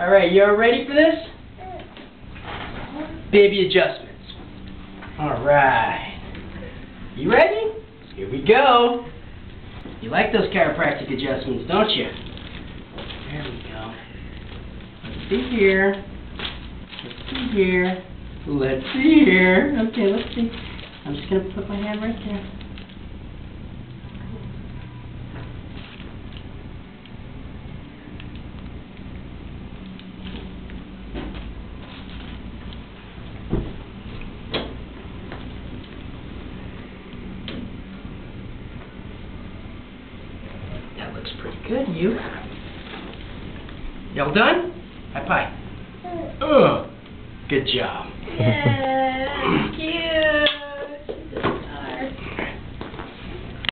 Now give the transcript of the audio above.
Alright, you all ready for this? Baby adjustments. Alright. You ready? Here we go. You like those chiropractic adjustments, don't you? There we go. Let's see here. Let's see here. Let's see here. Okay, let's see. I'm just going to put my hand right there. That looks pretty good. You? Y'all done? High five. Good job. Yeah, cute.